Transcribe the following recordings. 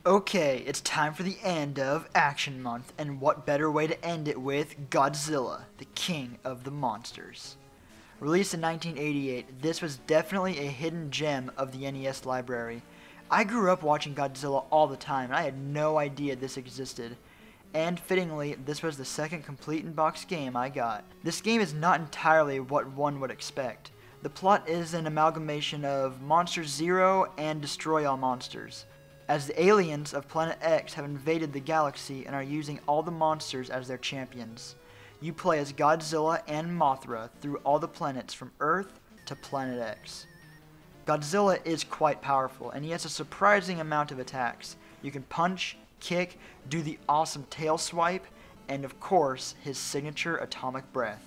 Okay, it's time for the end of Action Month, and what better way to end it with Godzilla, the king of the monsters. Released in 1988, this was definitely a hidden gem of the NES library. I grew up watching Godzilla all the time, and I had no idea this existed. And fittingly, this was the second complete in-box game I got. This game is not entirely what one would expect. The plot is an amalgamation of Monster Zero and Destroy All Monsters, as the aliens of Planet X have invaded the galaxy and are using all the monsters as their champions. You play as Godzilla and Mothra through all the planets from Earth to Planet X. Godzilla is quite powerful, and he has a surprising amount of attacks. You can punch, kick, do the awesome tail swipe, and of course, his signature atomic breath.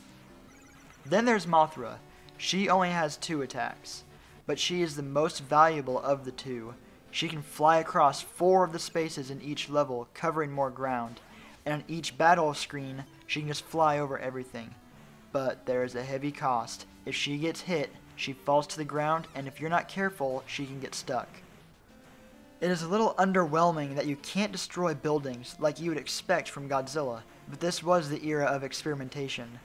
Then there's Mothra. She only has 2 attacks, but she is the most valuable of the 2. She can fly across 4 of the spaces in each level, covering more ground, and on each battle screen, she can just fly over everything. But there is a heavy cost. If she gets hit, she falls to the ground, and if you're not careful, she can get stuck. It is a little underwhelming that you can't destroy buildings like you would expect from Godzilla, but this was the era of experimentation.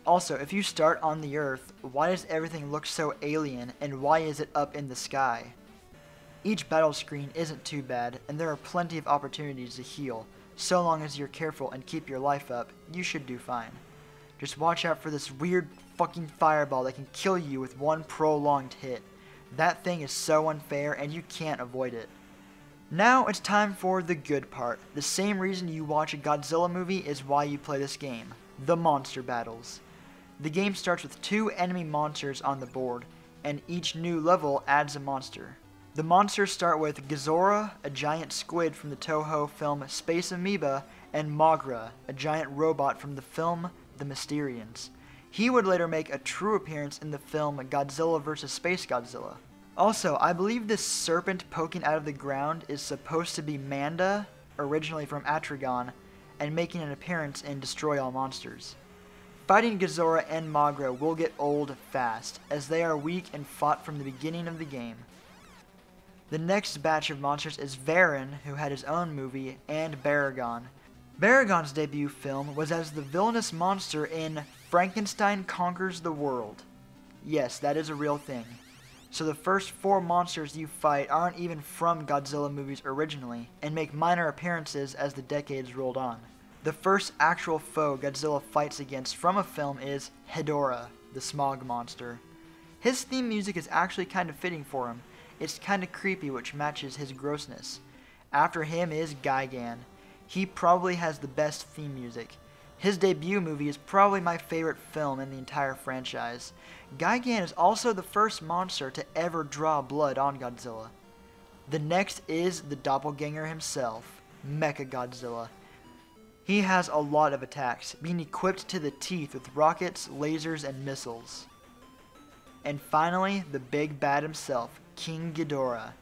Also, if you start on the Earth, why does everything look so alien, and why is it up in the sky? Each battle screen isn't too bad, and there are plenty of opportunities to heal. So long as you're careful and keep your life up, you should do fine. Just watch out for this weird fucking fireball that can kill you with one prolonged hit. That thing is so unfair and you can't avoid it. Now it's time for the good part. The same reason you watch a Godzilla movie is why you play this game. The monster battles. The game starts with 2 enemy monsters on the board, and each new level adds a monster. The monsters start with Ghidorah, a giant squid from the Toho film Space Amoeba, and Mothra, a giant robot from the film The Mysterians. He would later make a true appearance in the film Godzilla vs. Space Godzilla. Also, I believe this serpent poking out of the ground is supposed to be Manda, originally from Atragon, and making an appearance in Destroy All Monsters. Fighting Ghidorah and Mothra will get old fast, as they are weak and fought from the beginning of the game. The next batch of monsters is Varon, who had his own movie, and Baragon. Baragon's debut film was as the villainous monster in Frankenstein Conquers the World. Yes, that is a real thing. So the first 4 monsters you fight aren't even from Godzilla movies originally, and make minor appearances as the decades rolled on. The first actual foe Godzilla fights against from a film is Hedorah, the Smog monster. His theme music is actually kind of fitting for him. It's kinda creepy, which matches his grossness. After him is Gigan. He probably has the best theme music. His debut movie is probably my favorite film in the entire franchise. Gigan is also the first monster to ever draw blood on Godzilla. The next is the doppelganger himself, Mechagodzilla. He has a lot of attacks, being equipped to the teeth with rockets, lasers, and missiles. And finally, the big bad himself, King Ghidorah.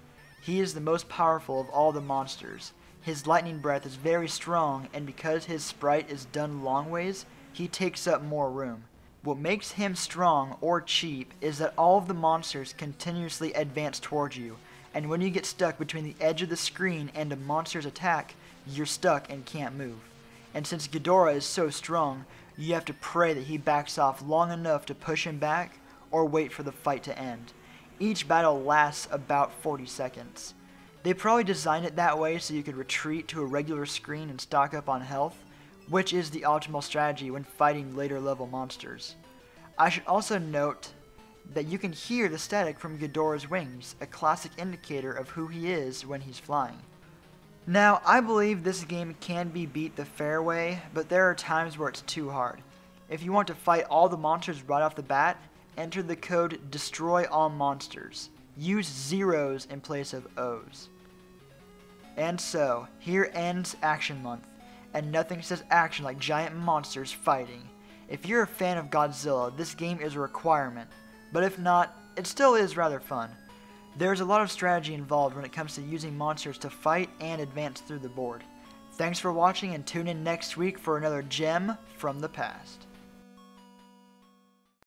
He is the most powerful of all the monsters. His lightning breath is very strong, and because his sprite is done long ways, he takes up more room. What makes him strong or cheap is that all of the monsters continuously advance towards you, and when you get stuck between the edge of the screen and a monster's attack, you're stuck and can't move. And since Ghidorah is so strong, you have to pray that he backs off long enough to push him back, or wait for the fight to end. Each battle lasts about 40 seconds. They probably designed it that way so you could retreat to a regular screen and stock up on health, which is the optimal strategy when fighting later level monsters. I should also note that you can hear the static from Ghidorah's wings, a classic indicator of who he is when he's flying. Now, I believe this game can be beat the fair way, but there are times where it's too hard. If you want to fight all the monsters right off the bat, enter the code Destroy All Monsters. Use zeros in place of O's. And so, here ends Action Month, and nothing says action like giant monsters fighting. If you're a fan of Godzilla, this game is a requirement, but if not, it still is rather fun. There's a lot of strategy involved when it comes to using monsters to fight and advance through the board. Thanks for watching, and tune in next week for another gem from the past.